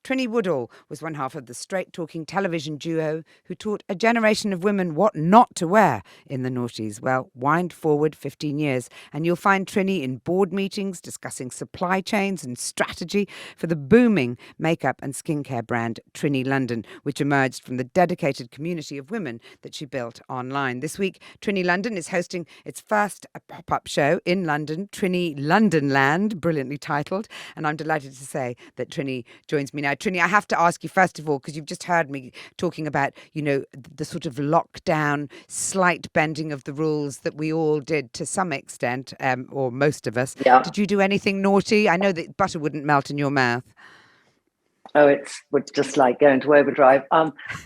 Trinny Woodall was one half of the straight-talking television duo who taught a generation of women what not to wear in the noughties. Well, wind forward 15 years, and you'll find Trinny in board meetings discussing supply chains and strategy for the booming makeup and skincare brand Trinny London, which emerged from the dedicated community of women that she built online. This week, Trinny London is hosting its first pop-up show in London, Trinny London Land, brilliantly titled. And I'm delighted to say that Trinny joins me now. Trinny, I have to ask you first of all, because you've just heard me talking about, the sort of lockdown, slight bending of the rules that we all did to some extent, or most of us. Yeah. Did you do anything naughty? I know that butter wouldn't melt in your mouth. Oh, it's just like going to overdrive.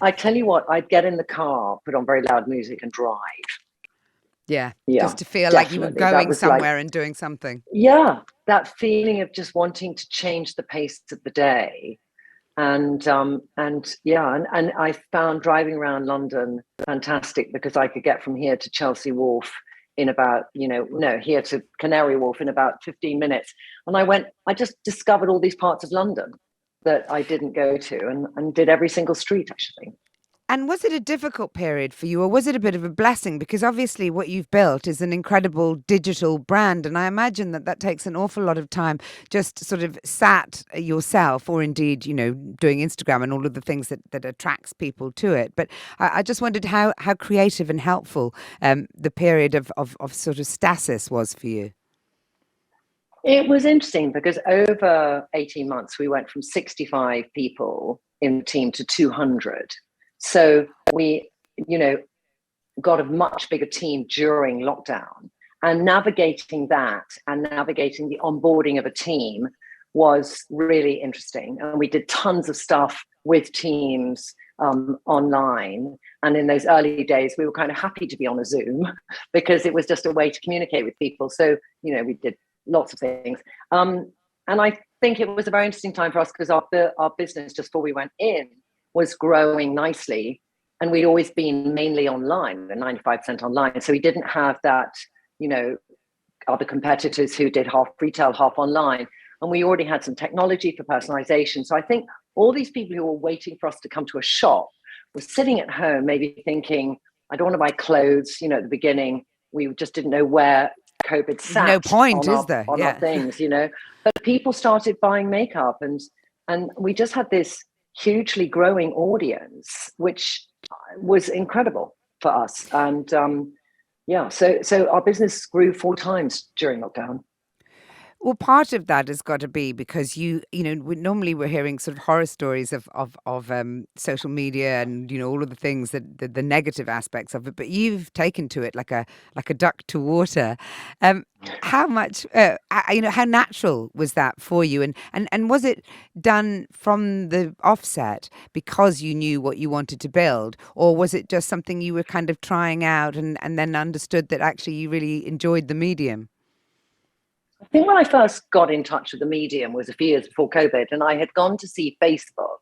I tell you what, I'd get in the car, put on very loud music and drive. Yeah, Yeah, just to feel definitely. like you were going somewhere and doing something. Yeah, that feeling of just wanting to change the pace of the day. And I found driving around London fantastic because I could get from here to Chelsea Wharf in about, here to Canary Wharf in about 15 minutes. And I just discovered all these parts of London that I didn't go to and did every single street, actually. And was it a difficult period for you, or was it a bit of a blessing? Because obviously what you've built is an incredible digital brand, and I imagine that takes an awful lot of time just sort of sat yourself, or indeed, doing Instagram and all of the things that attracts people to it. But I just wondered how creative and helpful the period of sort of stasis was for you. It was interesting because over 18 months, we went from 65 people in the team to 200. So we, got a much bigger team during lockdown, and navigating that and navigating the onboarding of a team was really interesting. And we did tons of stuff with teams online. And in those early days, we were kind of happy to be on a Zoom because it was just a way to communicate with people. So, we did lots of things. And I think it was a very interesting time for us because our business, just before we went in, was growing nicely, and we'd always been mainly online, 95% online. So we didn't have that, other competitors who did half retail, half online. And we already had some technology for personalization. So I think all these people who were waiting for us to come to a shop were sitting at home, maybe thinking, I don't want to buy clothes. At the beginning, we just didn't know where COVID sat. No point, on is there? On Yeah. our things, But people started buying makeup, and we just had this hugely growing audience, which was incredible for us. And so our business grew 4 times during lockdown. Well, part of that has got to be because normally we're hearing sort of horror stories of social media and all of the things that the negative aspects of it, but you've taken to it like a duck to water. How much how natural was that for you, and was it done from the offset because you knew what you wanted to build, or was it just something you were kind of trying out and then understood that actually you really enjoyed the medium? I think when I first got in touch with the medium was a few years before COVID, and I had gone to see Facebook.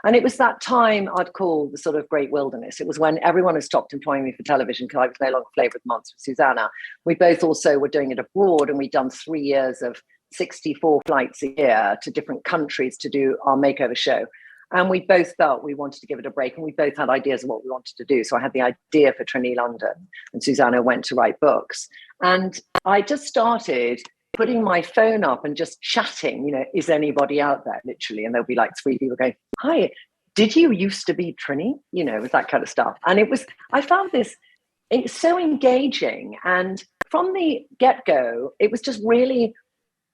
And it was that time I'd call the sort of great wilderness. It was when everyone had stopped employing me for television because I was no longer Flavour of the Month with Susanna. We both also were doing it abroad, and we'd done 3 years of 64 flights a year to different countries to do our makeover show. And we both felt we wanted to give it a break, and we both had ideas of what we wanted to do. So I had the idea for Trinny London, and Susanna went to write books. And I just started putting my phone up and just chatting, is anybody out there, literally? And there'll be like 3 people going, hi, did you used to be Trinny? It was that kind of stuff. And I found it's so engaging. And from the get-go, it was just really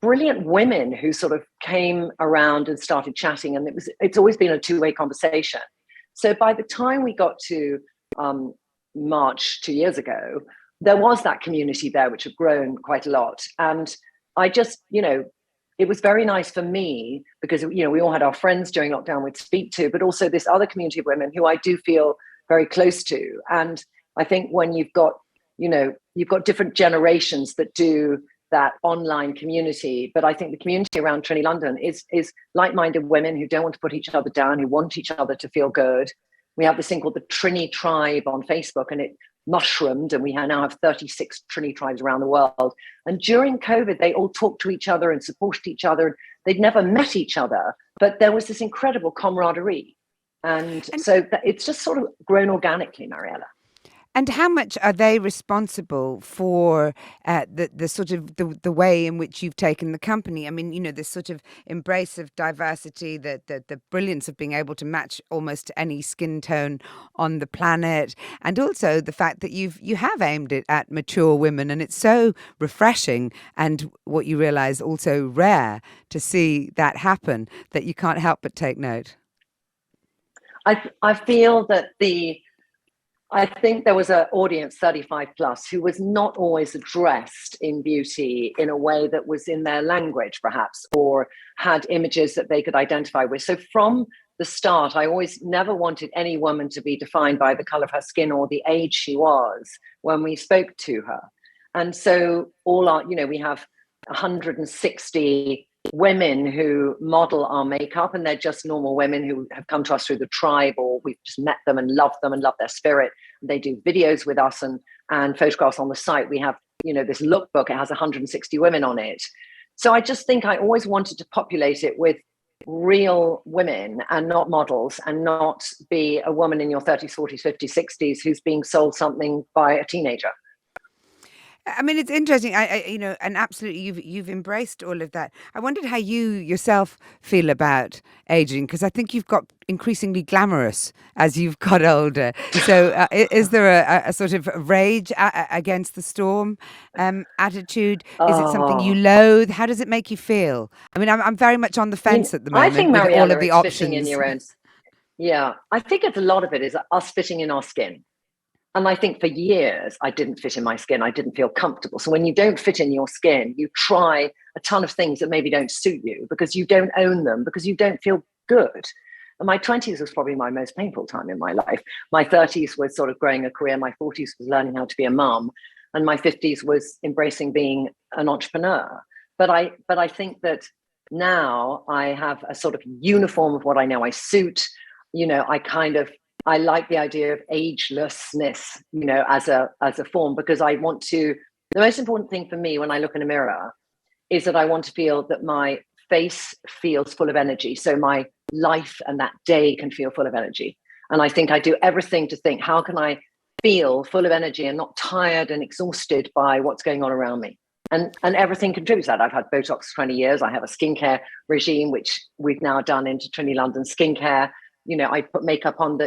brilliant women who sort of came around and started chatting. And it's always been a 2-way conversation. So by the time we got to March 2 years ago, there was that community there, which had grown quite a lot. And I just, it was very nice for me because, we all had our friends during lockdown we'd speak to, but also this other community of women who I do feel very close to. And I think when you've got different generations that do that online community, but I think the community around Trinny London is like-minded women who don't want to put each other down, who want each other to feel good. We have this thing called the Trinny Tribe on Facebook, and it mushroomed, and we now have 36 Trinny tribes around the world. And during COVID, they all talked to each other and supported each other. They'd never met each other, but there was this incredible camaraderie. And so it's just sort of grown organically, Mariella. And how much are they responsible for the sort of the way in which you've taken the company? I mean, you know, this sort of embrace of diversity, the brilliance of being able to match almost any skin tone on the planet, and also the fact that you have aimed it at mature women, and it's so refreshing, and what you realise also rare to see that happen, that you can't help but take note. I feel that I think there was an audience 35 plus who was not always addressed in beauty in a way that was in their language, perhaps, or had images that they could identify with. So from the start, I always never wanted any woman to be defined by the color of her skin or the age she was when we spoke to her. And so we have 160 women who model our makeup, and they're just normal women who have come to us through the tribe, or we've just met them and loved their spirit. They do videos with us and photographs on the site. We have, this lookbook. It has 160 women on it. So I just think I always wanted to populate it with real women and not models, and not be a woman in your 30s, 40s, 50s, 60s who's being sold something by a teenager. I mean, it's interesting. And absolutely, you've embraced all of that. I wondered how you yourself feel about aging, because I think you've got increasingly glamorous as you've got older. So, is there a sort of rage against the storm attitude? Is it something you loathe? How does it make you feel? I mean, I'm very much on the fence at the moment. I think, with Mariella, all of the it's options. fitting in your own. Yeah, I think a lot of it is us fitting in our skin. And I think for years, I didn't fit in my skin. I didn't feel comfortable. So when you don't fit in your skin, you try a ton of things that maybe don't suit you because you don't own them, because you don't feel good. And my 20s was probably my most painful time in my life. My 30s was sort of growing a career. My 40s was learning how to be a mum. And my 50s was embracing being an entrepreneur. But I think that now I have a sort of uniform of what I know I suit. I like the idea of agelessness, as a form, because I want to. The most important thing for me when I look in a mirror is that I want to feel that my face feels full of energy. So my life and that day can feel full of energy. And I think I do everything to think, how can I feel full of energy and not tired and exhausted by what's going on around me? And everything contributes to that. I've had Botox for 20 years. I have a skincare regime, which we've now done into Trinny London Skincare. I put makeup on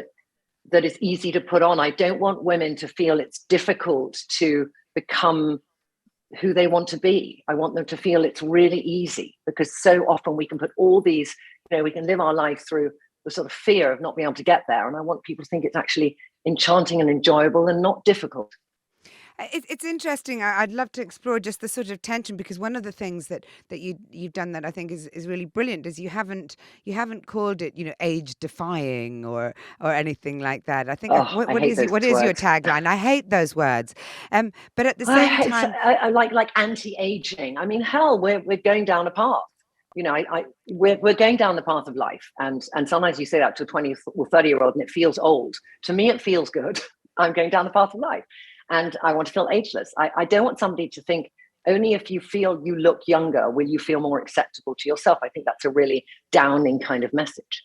that is easy to put on. I don't want women to feel it's difficult to become who they want to be. I want them to feel it's really easy, because so often we can put all these, we can live our life through the sort of fear of not being able to get there. And I want people to think it's actually enchanting and enjoyable and not difficult. It's interesting. I'd love to explore just the sort of tension, because one of the things that you've done that I think is really brilliant is you haven't called it age defying or anything like that. I think what is your tagline? I hate those words. But at the same time, I like anti-aging. I mean, hell, we're going down a path. We're going down the path of life, and sometimes you say that to a 20 or 30-year-old and it feels old. To me, it feels good. I'm going down the path of life. And I want to feel ageless. I don't want somebody to think only if you feel you look younger will you feel more acceptable to yourself. I think that's a really downing kind of message.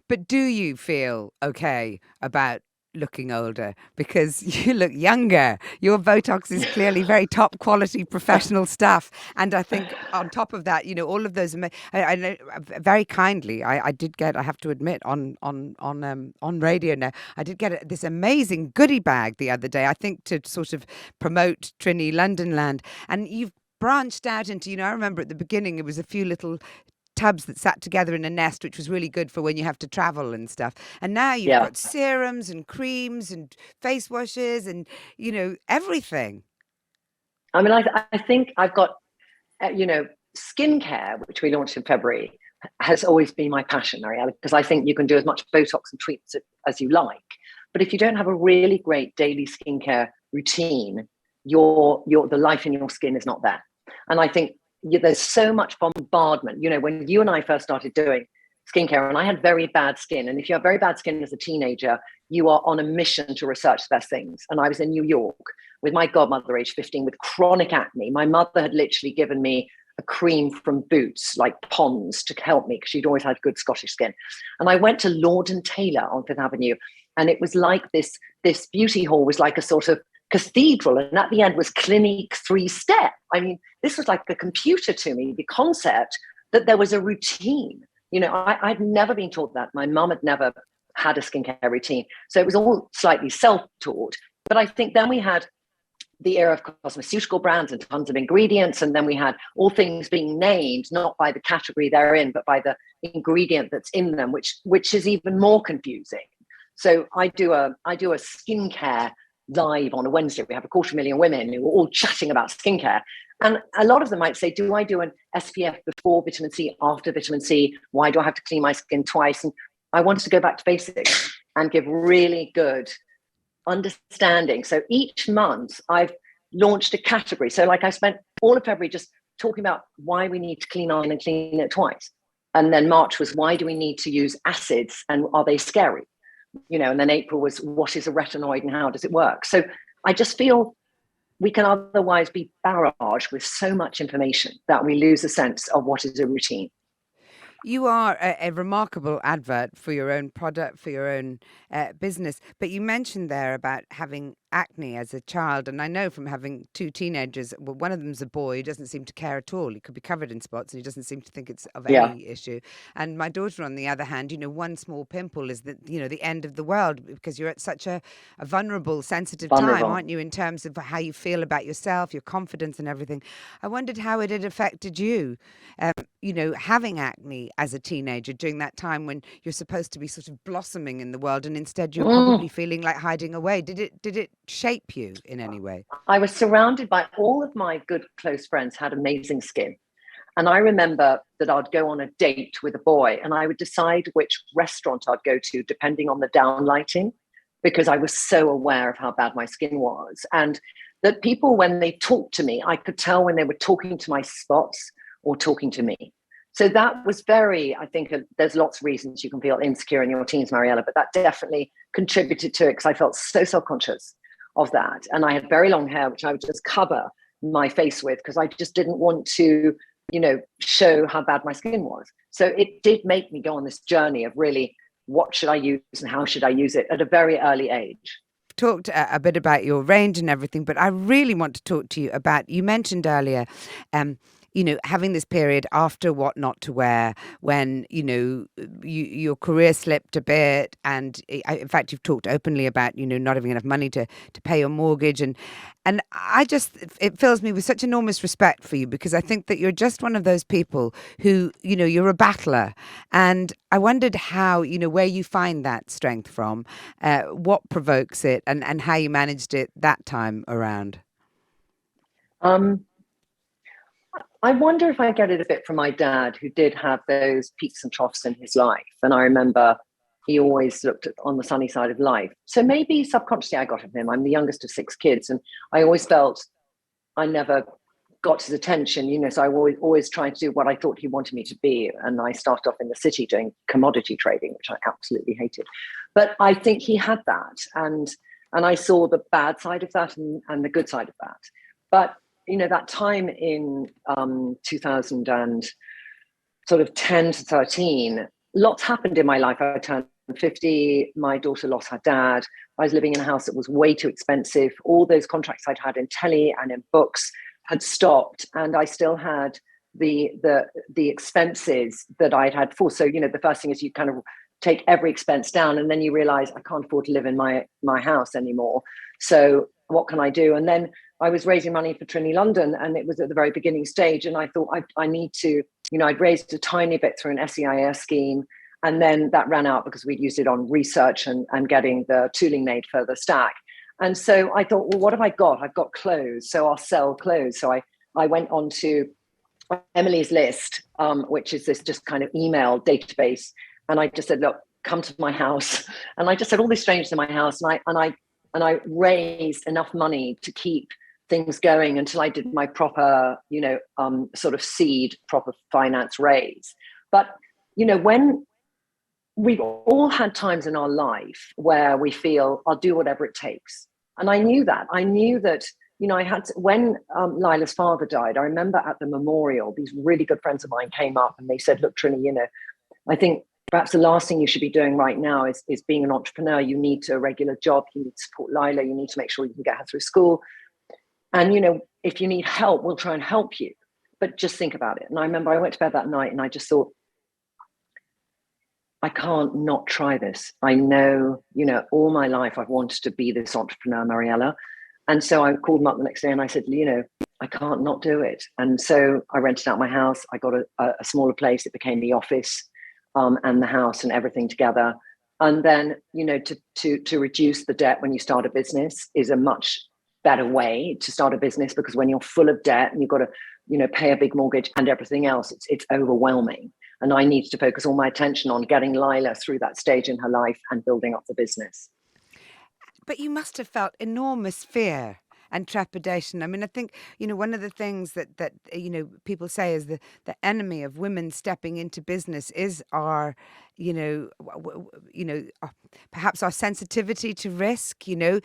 But do you feel okay about looking older? Because you look younger. Your Botox is clearly very top quality professional stuff. And I think on top of that, all of those, I know very kindly, I did get, I have to admit, on radio now, I did get this amazing goodie bag the other day, I think to sort of promote Trinny London Land. And you've branched out into, I remember at the beginning, it was a few little tubs that sat together in a nest, which was really good for when you have to travel and stuff. And now you've got serums and creams and face washes and, everything. I mean, I think I've got, skincare, which we launched in February, has always been my passion, Mariella, because I think you can do as much Botox and treatments as you like. But if you don't have a really great daily skincare routine, the life in your skin is not there. And I think there's so much bombardment. When you and I first started doing skincare, and I had very bad skin. And if you have very bad skin as a teenager, you are on a mission to research the best things. And I was in New York with my godmother, age 15, with chronic acne. My mother had literally given me a cream from Boots, like Pond's, to help me because she'd always had good Scottish skin. And I went to Lord and Taylor on Fifth Avenue, and it was like this beauty hall was like a sort of cathedral, and at the end was Clinique 3-step. I mean, this was like a computer to me, the concept that there was a routine. You know, I'd never been taught that. My mum had never had a skincare routine. So it was all slightly self-taught. But I think then we had the era of cosmeceutical brands and tons of ingredients. And then we had all things being named, not by the category they're in, but by the ingredient that's in them, which is even more confusing. So I do a skincare live on a Wednesday. We have 250,000 women who are all chatting about skincare. And a lot of them might say, do I do an SPF before vitamin C, after vitamin C? Why do I have to clean my skin twice? And I wanted to go back to basics and give really good understanding. So each month I've launched a category. So like I spent all of February just talking about why we need to clean iron and clean it twice. And then March was, why do we need to use acids and are they scary? You know, and then April was, what is a retinoid and how does it work? So I just feel we can otherwise be barraged with so much information that we lose a sense of what is a routine. You are a remarkable advert for your own product, for your own business. But you mentioned there about having acne as a child. And I know from having two teenagers, well, one of them's a boy who doesn't seem to care at all. He could be covered in spots and he doesn't seem to think it's of any issue. And my daughter, on the other hand, you know, one small pimple is the end of the world because you're at such a vulnerable, sensitive time, aren't you, in terms of how you feel about yourself, your confidence and everything. I wondered how it had affected you, having acne as a teenager during that time when you're supposed to be sort of blossoming in the world and instead you're probably feeling like hiding away. Did it shape you in any way? I was surrounded by all of my good close friends had amazing skin. And I remember that I'd go on a date with a boy and I would decide which restaurant I'd go to depending on the downlighting, because I was so aware of how bad my skin was. And that people, when they talked to me, I could tell when they were talking to my spots or talking to me. So that was I think there's lots of reasons you can feel insecure in your teens, Mariella, but that definitely contributed to it because I felt so self-conscious of that. And I had very long hair, which I would just cover my face with because I just didn't want to, show how bad my skin was. So it did make me go on this journey of really, what should I use and how should I use it at a very early age. Talked a bit about your range and everything, but I really want to talk to you about, you mentioned earlier, having this period after what not to wear when, your career slipped a bit. And in fact, you've talked openly about, not having enough money to pay your mortgage. And it fills me with such enormous respect for you because I think that you're just one of those people who, you're a battler. And I wondered how, where you find that strength from, what provokes it and how you managed it that time around. I wonder if I get it a bit from my dad, who did have those peaks and troughs in his life. And I remember he always looked on the sunny side of life. So maybe subconsciously I got it from him. I'm the youngest of 6 kids. And I always felt I never got his attention, so I always tried to do what I thought he wanted me to be. And I started off in the city doing commodity trading, which I absolutely hated. But I think he had that. And I saw the bad side of that and the good side of that. But that time in 2010 to 13, lots happened in my life. I turned 50, my daughter lost her dad. I was living in a house that was way too expensive. All those contracts I'd had in telly and in books had stopped, and I still had the expenses that I'd had before. So, the first thing is you kind of take every expense down, and then you realize I can't afford to live in my house anymore. So what can I do? And then I was raising money for Trinny London, and it was at the very beginning stage. And I thought I need to, I'd raised a tiny bit through an SEIS scheme. And then that ran out because we'd used it on research and getting the tooling made for the stack. And so I thought, well, what have I got? I've got clothes, so I'll sell clothes. So I went on to Emily's List, which is this just kind of email database. And I just said, look, come to my house. And I just said all these strangers in my house. And I raised enough money to keep things going until I did my proper, sort of seed, proper finance raise. But, when we've all had times in our life where we feel I'll do whatever it takes. And I knew that I had to, when Lila's father died, I remember at the memorial, these really good friends of mine came up and they said, look, Trinny, I think perhaps the last thing you should be doing right now is being an entrepreneur. You need a regular job. You need to support Lila. You need to make sure you can get her through school. And, if you need help, we'll try and help you. But just think about it. And I remember I went to bed that night and I just thought, I can't not try this. I know, all my life I've wanted to be this entrepreneur, Mariella. And so I called them up the next day and I said, I can't not do it. And so I rented out my house. I got a smaller place. It became the office and the house and everything together. And then, to reduce the debt when you start a business is a much better way to start a business, because when you're full of debt and you've got to, pay a big mortgage and everything else, it's overwhelming. And I needed to focus all my attention on getting Lila through that stage in her life and building up the business. But you must have felt enormous fear and trepidation. I mean, I think, one of the things that people say is the enemy of women stepping into business is our, perhaps our sensitivity to risk, in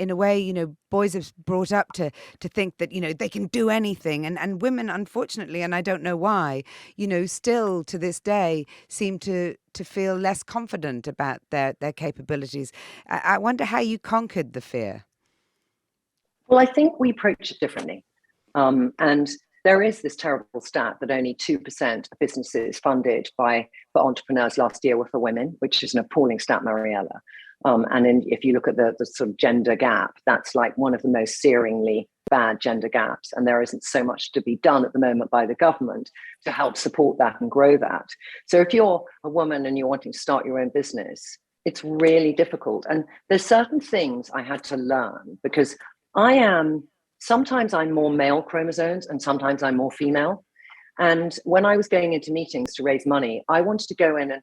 a way, boys are brought up to think that, they can do anything. And women, unfortunately, and I don't know why, still to this day seem to feel less confident about their capabilities. I wonder how you conquered the fear. Well, I think we approach it differently. And there is this terrible stat that only 2% of businesses funded for entrepreneurs last year were for women, which is an appalling stat, Mariella. If you look at the sort of gender gap, that's like one of the most searingly bad gender gaps. And there isn't so much to be done at the moment by the government to help support that and grow that. So if you're a woman and you're wanting to start your own business, it's really difficult. And there's certain things I had to learn, because sometimes I'm more male chromosomes and sometimes I'm more female. And when I was going into meetings to raise money, I wanted to go in and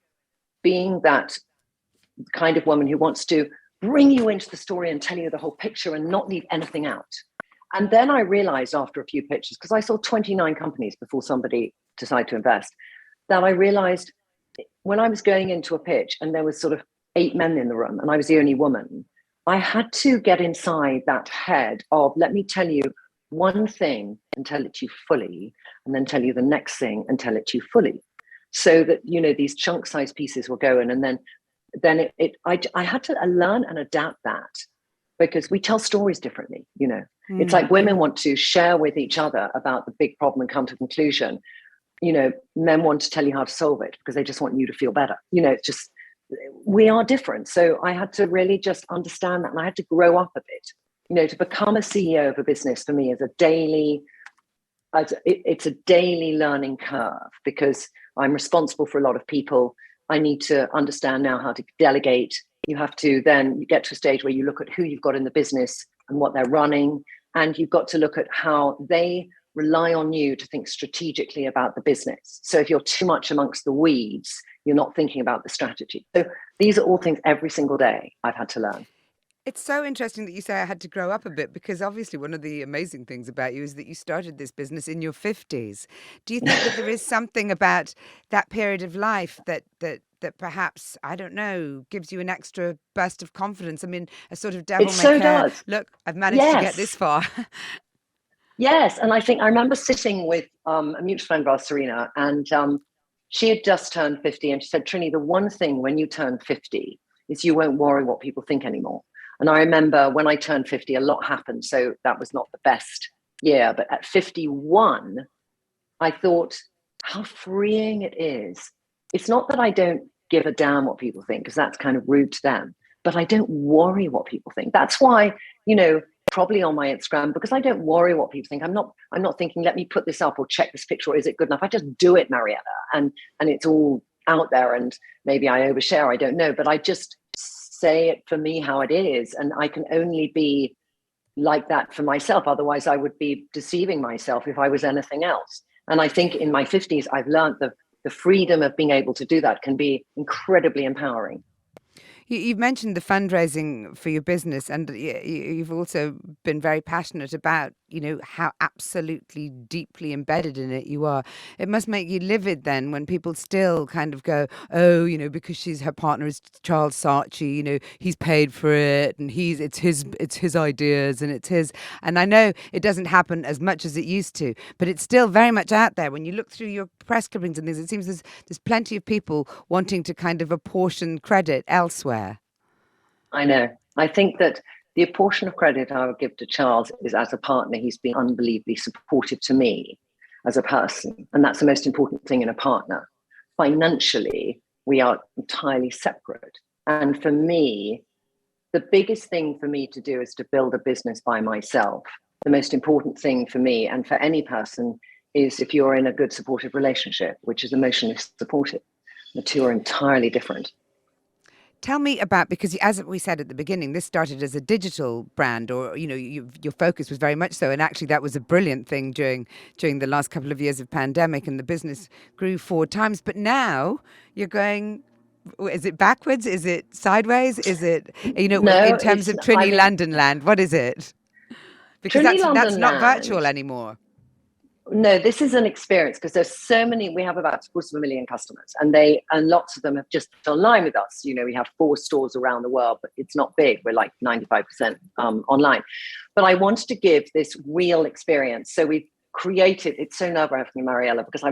being that kind of woman who wants to bring you into the story and tell you the whole picture and not leave anything out. And then I realized after a few pitches, because I saw 29 companies before somebody decided to invest, that I realized when I was going into a pitch and there was sort of 8 men in the room and I was the only woman, I had to get inside that head of, let me tell you one thing and tell it to you fully, and then tell you the next thing and tell it to you fully. So that, these chunk-sized pieces will go in. And then I had to learn and adapt that, because we tell stories differently, It's like women want to share with each other about the big problem and come to a conclusion. Men want to tell you how to solve it because they just want you to feel better. It's just, we are different. So I had to really just understand that. And I had to grow up a bit, to become a CEO of a business for me is it's a daily learning curve, because I'm responsible for a lot of people. I need to understand now how to delegate. You have to then get to a stage where you look at who you've got in the business and what they're running. And you've got to look at how they rely on you to think strategically about the business. So if you're too much amongst the weeds, you're not thinking about the strategy. So these are all things every single day I've had to learn. It's so interesting that you say I had to grow up a bit, because obviously one of the amazing things about you is that you started this business in your 50s. Do you think that there is something about that period of life that perhaps, I don't know, gives you an extra burst of confidence? I mean, a sort of devil may care. Does. Look, I've managed to get this far. Yes. And I think I remember sitting with a mutual friend of ours, Serena, and she had just turned 50. And she said, Trinny, the one thing when you turn 50 is you won't worry what people think anymore. And I remember when I turned 50, a lot happened. So that was not the best year. But at 51, I thought how freeing it is. It's not that I don't give a damn what people think, because that's kind of rude to them, but I don't worry what people think. That's why, probably on my Instagram, because I don't worry what people think. I'm not thinking, let me put this up or check this picture, or is it good enough? I just do it, Mariella. And it's all out there, and maybe I overshare, I don't know, but I just say it for me how it is. And I can only be like that for myself. Otherwise I would be deceiving myself if I was anything else. And I think in my 50s, I've learned the freedom of being able to do that can be incredibly empowering. You've mentioned the fundraising for your business, and you've also been very passionate about, how absolutely deeply embedded in it you are. It must make you livid then when people still kind of go, oh, because her partner is Charles Saatchi, he's paid for it, and it's his ideas, and it's his. And I know it doesn't happen as much as it used to, but it's still very much out there. When you look through your press clippings and things, it seems there's plenty of people wanting to kind of apportion credit elsewhere. I know. I think that the apportion of credit I would give to Charles is, as a partner, he's been unbelievably supportive to me as a person. And that's the most important thing in a partner. Financially, we are entirely separate. And for me, the biggest thing for me to do is to build a business by myself. The most important thing for me and for any person is if you're in a good supportive relationship, which is emotionally supportive. The two are entirely different. Tell me about, because as we said at the beginning, this started as a digital brand, or your focus was very much so, and actually that was a brilliant thing during the last couple of years of pandemic, and the business grew 4 times. But now you're going, is it backwards? Is it sideways? Is it No, in terms of Trinny London Land? What is it? Because Trinny that's London not Land, virtual anymore. No, this is an experience because there's so many. We have about 250,000 customers, and lots of them have just online with us. We have 4 stores around the world, but it's not big. We're like 95% online. But I wanted to give this real experience, so we've created. It's so nerve-wracking, Mariella, because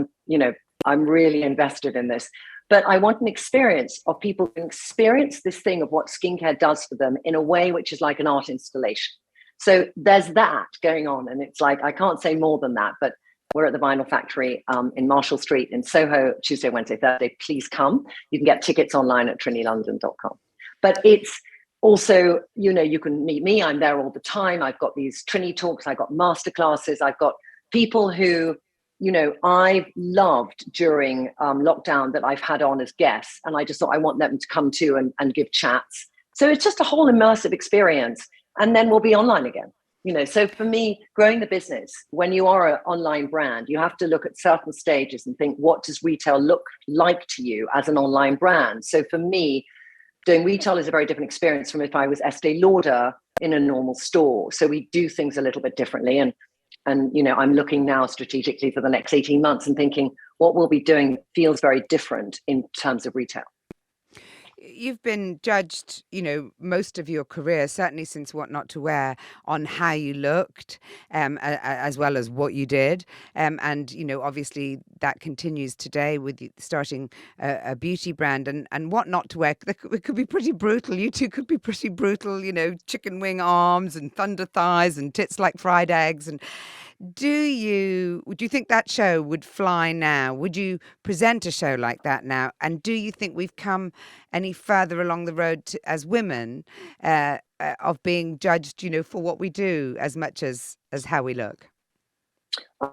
I'm really invested in this. But I want an experience of people who experience this thing of what skincare does for them in a way which is like an art installation. So there's that going on, and it's like I can't say more than that, but we're at the Vinyl Factory in Marshall Street in Soho, Tuesday, Wednesday, Thursday. Please come. You can get tickets online at trinnylondon.com. But it's also, you can meet me. I'm there all the time. I've got these Trinny talks. I've got masterclasses. I've got people who, I've loved during lockdown that I've had on as guests. And I just thought I want them to come to and give chats. So it's just a whole immersive experience. And then we'll be online again. So for me, growing the business, when you are an online brand, you have to look at certain stages and think, what does retail look like to you as an online brand? So for me, doing retail is a very different experience from if I was Estee Lauder in a normal store. So we do things a little bit differently. And I'm looking now strategically for the next 18 months and thinking what we'll be doing feels very different in terms of retail. You've been judged, most of your career, certainly since What Not to Wear, on how you looked, as well as what you did. And, obviously that continues today with you starting a beauty brand and What Not to Wear. It could be pretty brutal. You two could be pretty brutal, chicken wing arms and thunder thighs and tits like fried eggs. And do you think that show would fly now? Would you present a show like that now? And do you think we've come any further along the road as women of being judged, for what we do as much as how we look?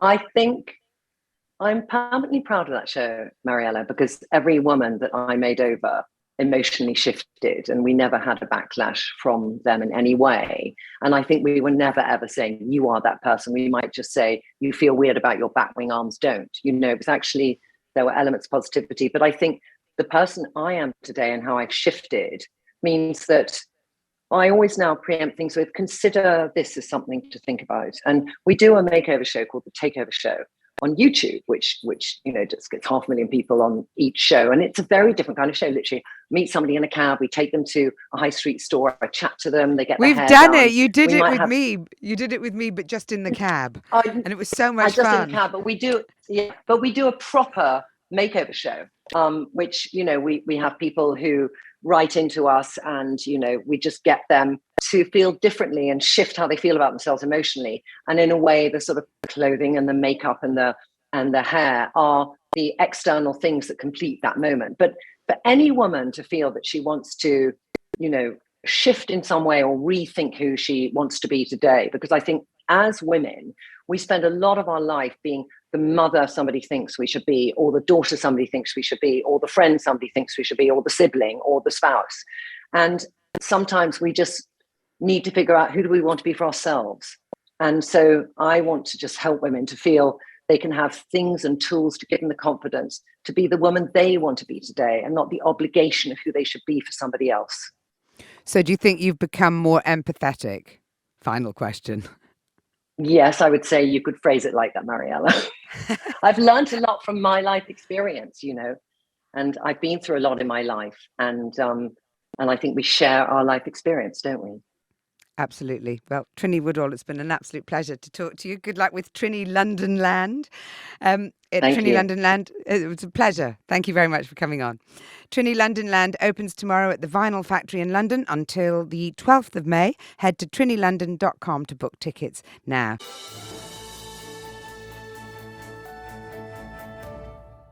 I think I'm permanently proud of that show, Mariella, because every woman that I made over emotionally shifted and we never had a backlash from them in any way. And I think we were never ever saying, you are that person. We might just say, you feel weird about your back wing arms, don't. Because actually there were elements of positivity. But I think the person I am today and how I've shifted means that I always now preempt things with, consider this as something to think about. And we do a makeover show called The Takeover Show on YouTube, which just gets 500,000 people on each show. And it's a very different kind of show. Literally meet somebody in a cab, we take them to a high street store, I chat to them, they get We've their hair done done. it. You did it with me. You did it with me, but just in the cab. And it was so much just fun. In the cab, but we do a proper makeover show, which, we have people who write into us and, we just get them to feel differently and shift how they feel about themselves emotionally. And in a way, the sort of clothing and the makeup and the hair are the external things that complete that moment. But for any woman to feel that she wants to, shift in some way or rethink who she wants to be today, because I think as women, we spend a lot of our life being the mother somebody thinks we should be, or the daughter somebody thinks we should be, or the friend somebody thinks we should be, or the sibling, or the spouse. And sometimes we just need to figure out who do we want to be for ourselves. And so I want to just help women to feel they can have things and tools to give them the confidence to be the woman they want to be today and not the obligation of who they should be for somebody else. So do you think you've become more empathetic? Final question. Yes, I would say you could phrase it like that, Mariella. I've learned a lot from my life experience, and I've been through a lot in my life, and I think we share our life experience, don't we? Absolutely. Well, Trinny Woodall, it's been an absolute pleasure to talk to you. Good luck with Trinny London Land. At Thank Trinny you. London Land, it was a pleasure. Thank you very much for coming on. Trinny London Land opens tomorrow at the Vinyl Factory in London until the 12th of May. Head to trinnylondon.com to book tickets now.